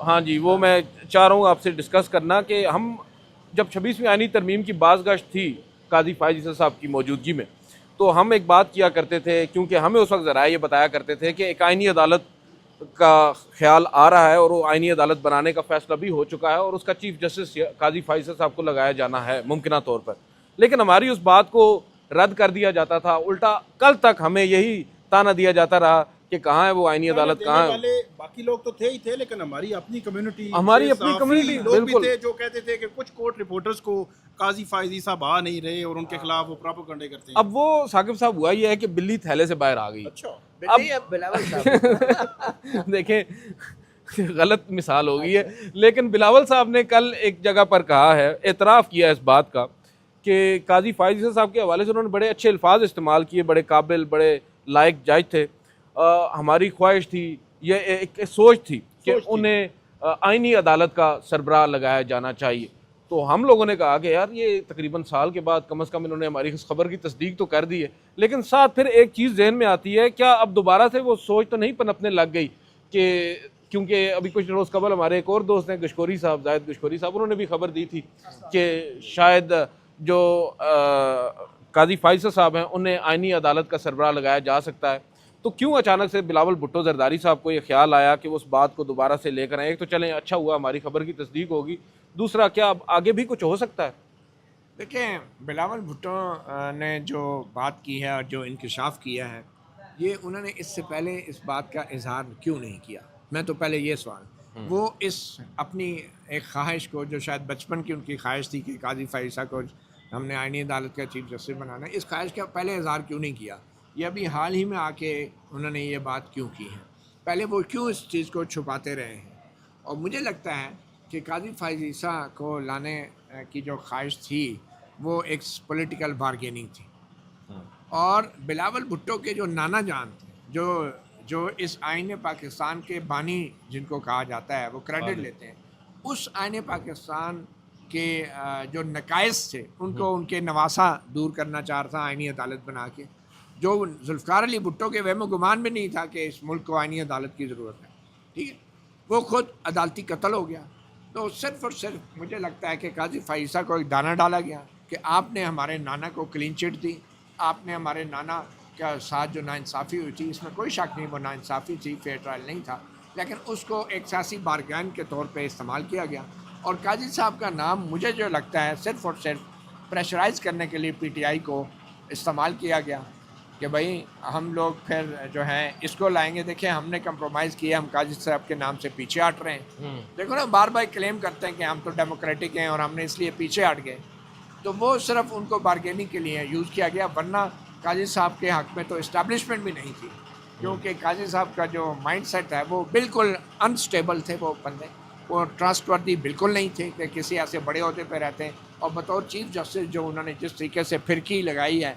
ہاں جی، وہ میں چاہ رہا ہوں آپ سے ڈسکس کرنا کہ ہم جب 26ویں آئینی ترمیم کی بازگشت تھی قاضی فائز عیسی صاحب کی موجودگی میں، تو ہم ایک بات کیا کرتے تھے، کیونکہ ہمیں اس وقت ذرائع یہ بتایا کرتے تھے کہ ایک آئینی عدالت کا خیال آ رہا ہے اور وہ آئینی عدالت بنانے کا فیصلہ بھی ہو چکا ہے اور اس کا چیف جسٹس قاضی فائز عیسی صاحب کو لگایا جانا ہے ممکنہ طور پر، لیکن ہماری اس بات کو رد کر دیا جاتا تھا، الٹا کل تک ہمیں یہی تانا دیا جاتا رہا کہ کہاں ہے وہ آئینی عدالت، دینے کہاں ہے والے باقی لوگ تو تھے ہی تھے، لیکن ہماری اپنی کمیونٹی ہماری سے اپنی صحافی کمیونٹی، لوگ بھی بالکل تھے جو کہتے تھے کہ کچھ کورٹ رپورٹرز کو قاضی فائز عیسی صاحب آ نہیں رہے اور ان کے خلاف وہ پراپیگنڈے کرتے ہیں. اب وہ ثاقب صاحب ہوا یہ ہے کہ بلی تھیلے سے باہر آ گئی. اچھا اب بلاول صاحب دیکھیں غلط مثال ہو گئی ہے، لیکن بلاول صاحب نے کل ایک جگہ پر کہا ہے، اعتراف کیا اس بات کا کہ قاضی فائز عیسی صاحب کے حوالے سے انہوں نے بڑے اچھے الفاظ استعمال کیے، بڑے قابل، بڑے لائق جج تھے. ہماری خواہش تھی، یہ ایک سوچ تھی کہ انہیں آئینی عدالت کا سربراہ لگایا جانا چاہیے. تو ہم لوگوں نے کہا کہ یار یہ تقریباً سال کے بعد کم از کم انہوں نے ہماری اس خبر کی تصدیق تو کر دی ہے، لیکن ساتھ پھر ایک چیز ذہن میں آتی ہے، کیا اب دوبارہ سے وہ سوچ تو نہیں پنپنے لگ گئی کہ کیونکہ ابھی کچھ روز قبل ہمارے ایک اور دوست ہیں گشکوری صاحب، زاہد گشکوری صاحب، انہوں نے بھی خبر دی تھی کہ شاید جو قاضی فائز صاحب ہیں انہیں آئینی عدالت کا سربراہ لگایا جا سکتا ہے. تو کیوں اچانک سے بلاول بھٹو زرداری صاحب کو یہ خیال آیا کہ وہ اس بات کو دوبارہ سے لے کر آئیں؟ ایک تو چلیں اچھا ہوا ہماری خبر کی تصدیق ہوگی، دوسرا کیا اب آگے بھی کچھ ہو سکتا ہے؟ دیکھیں، بلاول بھٹو نے جو بات کی ہے اور جو انکشاف کیا ہے، یہ انہوں نے اس سے پہلے اس بات کا اظہار کیوں نہیں کیا؟ میں تو پہلے یہ سوال، وہ اس اپنی ایک خواہش کو جو شاید بچپن کی ان کی خواہش تھی کہ قاضی فائز کو ہم نے آئینی عدالت کا چیف جسٹس بنانا ہے، اس خواہش کا پہلے اظہار کیوں نہیں کیا؟ یہ ابھی حال ہی میں آ کے انہوں نے یہ بات کیوں کی ہے؟ پہلے وہ کیوں اس چیز کو چھپاتے رہے ہیں؟ اور مجھے لگتا ہے کہ قاضی فائز عیسی کو لانے کی جو خواہش تھی وہ ایک پولیٹیکل بارگیننگ تھی، اور بلاول بھٹو کے جو نانا جان تھے، جو اس آئین پاکستان کے بانی جن کو کہا جاتا ہے، وہ کریڈٹ لیتے ہیں، اس آئین پاکستان کے جو نقائص تھے ان کو ان کے نواسا دور کرنا چاہ رہا تھا آئینی عدالت بنا کے، جو ذوالفقار علی بھٹو کے وہم و گمان میں نہیں تھا کہ اس ملک کو آئینی عدالت کی ضرورت ہے. ٹھیک ہے، وہ خود عدالتی قتل ہو گیا. تو صرف اور صرف مجھے لگتا ہے کہ قاضی فائز کو ایک دانہ ڈالا گیا کہ آپ نے ہمارے نانا کو کلین چٹ دی، آپ نے ہمارے نانا کے ساتھ جو ناانصافی ہوئی تھی، اس میں کوئی شک نہیں وہ ناانصافی تھی، فیئر ٹرائل نہیں تھا، لیکن اس کو ایک سیاسی بارگین کے طور پہ استعمال کیا گیا. اور قاضی صاحب کا نام مجھے جو لگتا ہے صرف اور صرف پریشرائز کرنے کے لیے پی ٹی آئی کو استعمال کیا گیا کہ بھائی ہم لوگ پھر جو ہیں اس کو لائیں گے. دیکھیں ہم نے کمپرومائز کیا، ہم قاضی صاحب کے نام سے پیچھے ہٹ رہے ہیں. دیکھو نا، بار بار کلیم کرتے ہیں کہ ہم تو ڈیموکریٹک ہیں اور ہم نے اس لیے پیچھے ہٹ گئے، تو وہ صرف ان کو بارگیننگ کے لیے یوز کیا گیا، ورنہ قاضی صاحب کے حق میں تو اسٹیبلشمنٹ بھی نہیں تھی، کیونکہ قاضی صاحب کا جو مائنڈ سیٹ ہے وہ بالکل انسٹیبل تھے. وہ بندے وہ ٹرسٹ وردی بالکل نہیں تھے کہ کسی ایسے بڑے عہدے پہ رہتے ہیں. اور بطور چیف جسٹس جو انہوں نے جس طریقے سے پھرکی لگائی ہے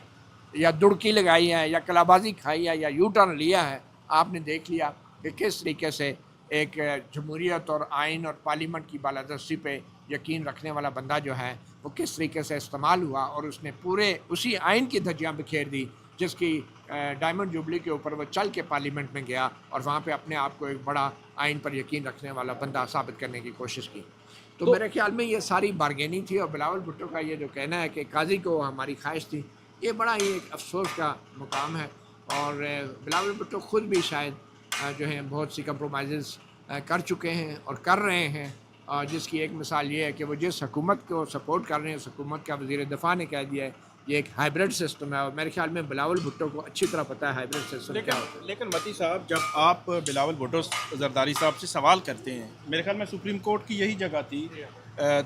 یا دڑکی لگائی ہے یا کلابازی کھائی ہے یا یو ٹرن لیا ہے، آپ نے دیکھ لیا کہ کس طریقے سے ایک جمہوریت اور آئین اور پارلیمنٹ کی بالادستی پہ یقین رکھنے والا بندہ جو ہے وہ کس طریقے سے استعمال ہوا، اور اس نے پورے اسی آئین کی دھجیاں بکھیر دی جس کی ڈائمنڈ جوبلی کے اوپر وہ چل کے پارلیمنٹ میں گیا اور وہاں پہ اپنے آپ کو ایک بڑا آئین پر یقین رکھنے والا بندہ ثابت کرنے کی کوشش کی. تو میرے خیال میں یہ ساری بارگیننگ تھی. اور بلاول بھٹو کا یہ جو کہنا ہے کہ قاضی کو ہماری خواہش تھی، یہ بڑا ہی ایک افسوس کا مقام ہے. اور بلاول بھٹو خود بھی شاید جو ہیں بہت سی کمپرومائزز کر چکے ہیں اور کر رہے ہیں، جس کی ایک مثال یہ ہے کہ وہ جس حکومت کو سپورٹ کر رہے ہیں، اس حکومت کا وزیر دفاع نے کہہ دیا ہے یہ ایک ہائبرڈ سسٹم ہے، اور میرے خیال میں بلاول بھٹو کو اچھی طرح پتہ ہے ہائبرڈ سسٹم کیا ہوتا ہے. لیکن متی صاحب، جب آپ بلاول بھٹو زرداری صاحب سے سوال کرتے ہیں، میرے خیال میں سپریم کورٹ کی یہی جگہ تھی،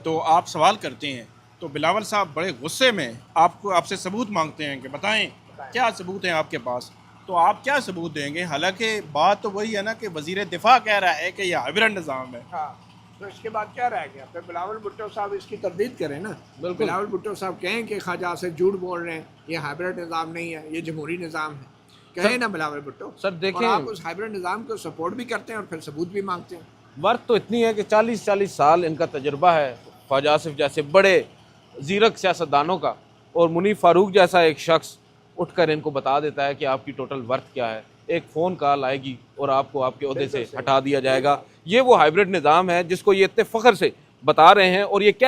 تو آپ سوال کرتے ہیں تو بلاول صاحب بڑے غصے میں آپ سے ثبوت مانگتے ہیں کہ بتائیں کیا ثبوت ہیں آپ کے پاس. تو آپ کیا ثبوت دیں گے؟ حالانکہ بات تو وہی ہے نا کہ وزیر دفاع کہہ رہا ہے کہ یہ ہائبرڈ نظام ہے. ہاں، تو اس کے بعد کیا رہ گیا؟ پھر بلاول بھٹو صاحب اس کی تردید کریں نا. بلاول بھٹو صاحب کہیں کہ خواجہ سے جھوٹ بول رہے ہیں، یہ ہائبرڈ نظام نہیں ہے، یہ جمہوری نظام ہے. کہیں نا بلاول بھٹو. سر دیکھیں، اور آپ اس ہائبرڈ نظام کو سپورٹ بھی کرتے ہیں اور پھر ثبوت بھی مانگتے ہیں. ورق تو اتنی ہے کہ 40 سال ان کا تجربہ ہے خواجہ آصف جیسے بڑے زیرک سیاستدانوں کا، اور منیف فاروق جیسا ایک شخص اٹھ کر ان کو بتا دیتا ہے کہ آپ کی ٹوٹل ورتھ کیا ہے. ایک فون کال آئے گی اور آپ کو آپ کے عہدے سے ہٹا دیا جائے گا. یہ وہ ہائبرڈ نظام ہے جس کو یہ اتنے فخر سے بتا رہے ہیں اور یہ کہہ